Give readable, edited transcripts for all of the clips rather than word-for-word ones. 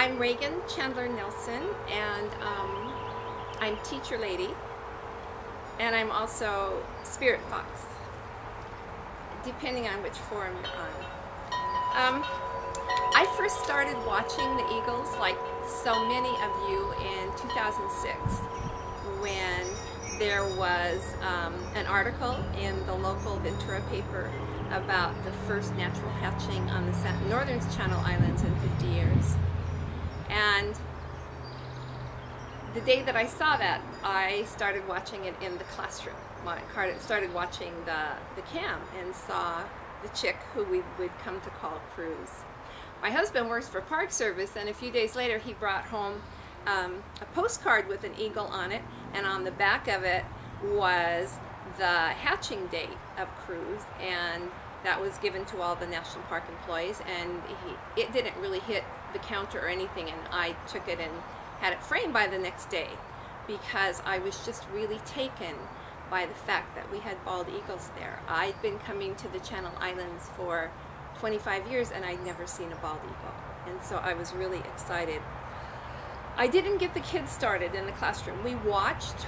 I'm Reagan Chandler Nelson, and I'm Teacher Lady, and I'm also Spiritfox, depending on which forum you're on. I first started watching the Eagles, like so many of you, in 2006, when there was an article in the local Ventura paper about the first natural hatching on the northern Channel Islands in 50 years. And the day that I saw that, I started watching it in the classroom. I started watching the cam and saw the chick who we would come to call Cruz. My husband works for Park Service, and a few days later he brought home a postcard with an eagle on it, and on the back of it was the hatching date of Cruz, and that was given to all the national park employees, and it didn't really hit the counter or anything, and I took it and had it framed by the next day because I was just really taken by the fact that we had bald eagles there. I'd been coming to the Channel Islands for 25 years and I'd never seen a bald eagle, and so I was really excited. I didn't get the kids started in the classroom. We watched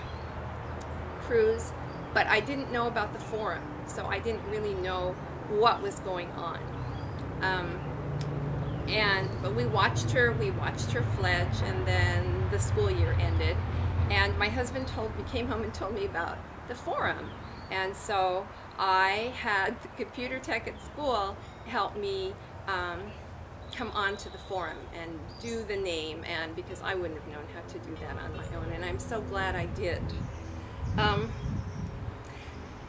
Cruz, but I didn't know about the forum, so I didn't really know what was going on. But we watched her fledge, and then the school year ended, and my husband came home and told me about the forum, and so I had the computer tech at school help me come on to the forum and do the name, and because I wouldn't have known how to do that on my own, and I'm so glad I did.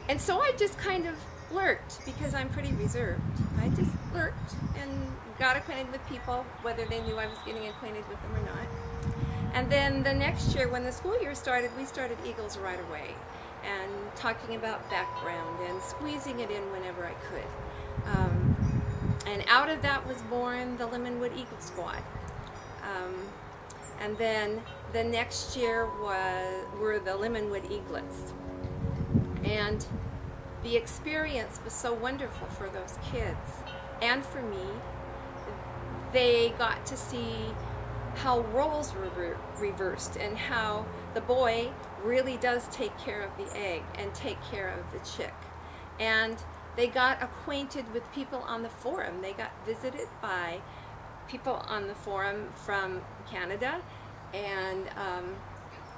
And so I just kind of lurked, because I'm pretty reserved. I just lurked and got acquainted with people, whether they knew I was getting acquainted with them or not. And then the next year, when the school year started, we started Eagles right away, and talking about background and squeezing it in whenever I could. And out of that was born the Lemonwood Eagle Squad. And then the next year were the Lemonwood Eaglets. And the experience was so wonderful for those kids and for me. They got to see how roles were reversed and how the boy really does take care of the egg and take care of the chick. And they got acquainted with people on the forum. They got visited by people on the forum from Canada and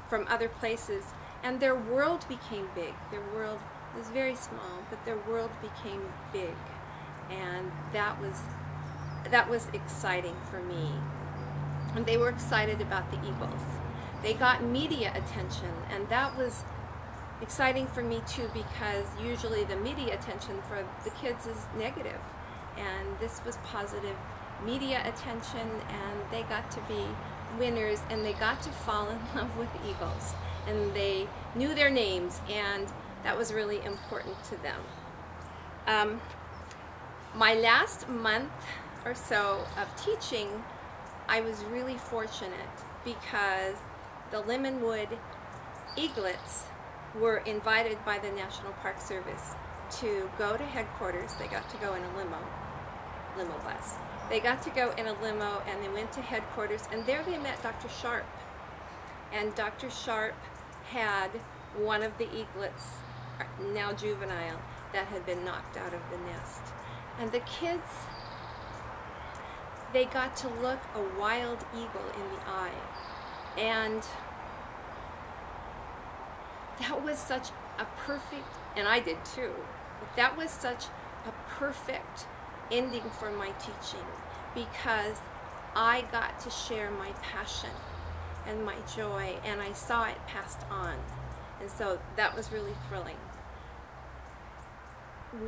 from other places, and their world became big. Their world was very small, but their world became big, and that was exciting for me. And they were excited about the Eagles. They got media attention, and that was exciting for me too, because usually the media attention for the kids is negative, and this was positive media attention, and they got to be winners, and they got to fall in love with Eagles, and they knew their names, and that was really important to them. My last month or so of teaching, I was really fortunate because the Lemonwood Eaglets were invited by the National Park Service to go to headquarters. They got to go in a limo bus. They got to go in a limo, and they went to headquarters, and there they met Dr. Sharp. And Dr. Sharp had one of the eaglets, now juvenile, that had been knocked out of the nest. And the kids, they got to look a wild eagle in the eye. And that was such a perfect, and I did too, but that was such a perfect ending for my teaching, because I got to share my passion and my joy, and I saw it passed on. And so that was really thrilling.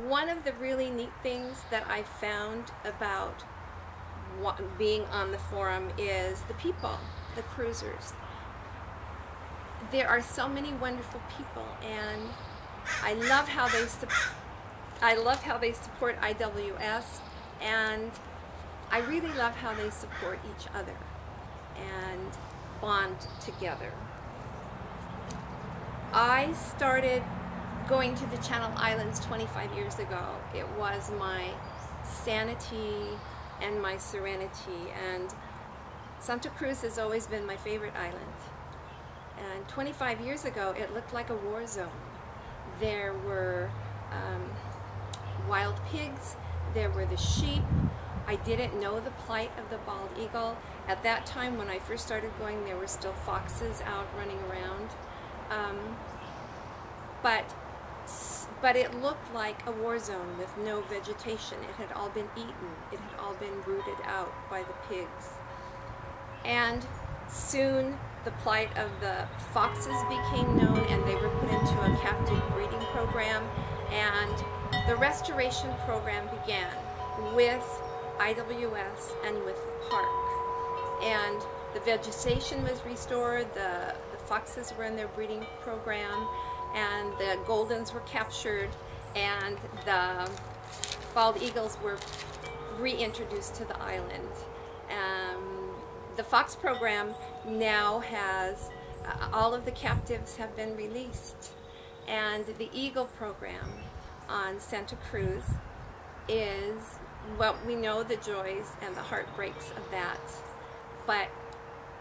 One of the really neat things that I found about being on the forum is the people, the cruisers. There are so many wonderful people, and I love how they support IWS, and I really love how they support each other and bond together. I started going to the Channel Islands 25 years ago. It was my sanity and my serenity, and Santa Cruz has always been my favorite island. And 25 years ago, it looked like a war zone. There were wild pigs, there were the sheep. I didn't know the plight of the bald eagle. At that time, when I first started going, there were still foxes out running around. But it looked like a war zone with no vegetation. It had all been eaten. It had all been rooted out by the pigs. And soon the plight of the foxes became known, and they were put into a captive breeding program, and the restoration program began with IWS and with the park. And the vegetation was restored, the foxes were in their breeding program, and the goldens were captured, and the bald eagles were reintroduced to the island. The fox program now has, all of the captives have been released, and the eagle program on Santa Cruz is, well, we know the joys and the heartbreaks of that, but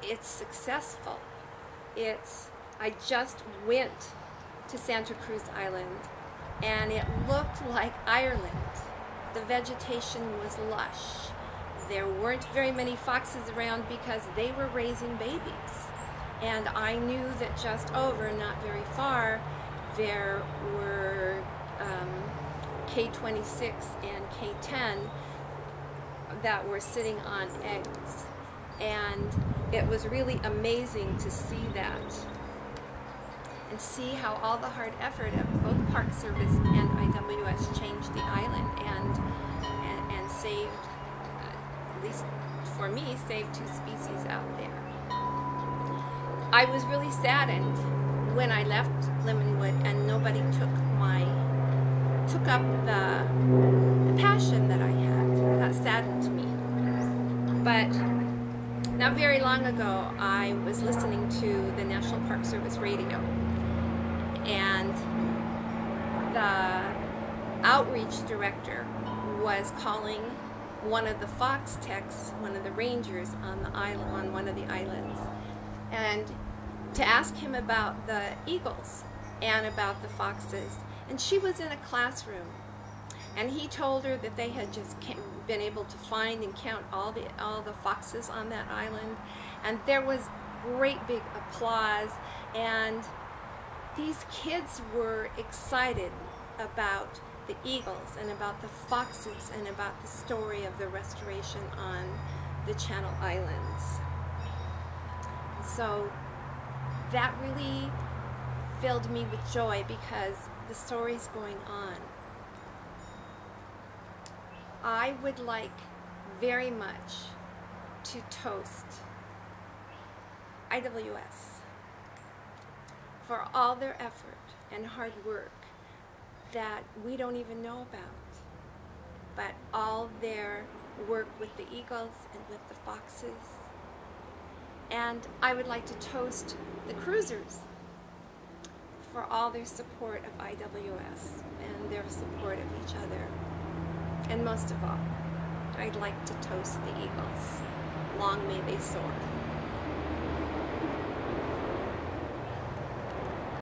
it's successful. I just went to Santa Cruz Island, and it looked like Ireland. The vegetation was lush. There weren't very many foxes around because they were raising babies. And I knew that just over, not very far, there were K26 and K10 that were sitting on eggs. And it was really amazing to see that, and see how all the hard effort of both Park Service and IWS changed the island and saved, at least for me, saved 2 species out there. I was really saddened when I left Lemonwood and nobody took up the passion that I had. That saddened me. But not very long ago, I was listening to the National Park Service radio, and the outreach director was calling one of the fox techs, one of the rangers on the island, on one of the islands, and to ask him about the eagles and about the foxes. And she was in a classroom, and he told her that they had just been able to find and count all the foxes on that island, and there was great big applause, and these kids were excited about the eagles and about the foxes and about the story of the restoration on the Channel Islands. So that really filled me with joy because the story's going on. I would like very much to toast IWS for all their effort and hard work that we don't even know about, but all their work with the eagles and with the foxes. And I would like to toast the cruisers for all their support of IWS and their support of each other. And most of all, I'd like to toast the eagles. Long may they soar.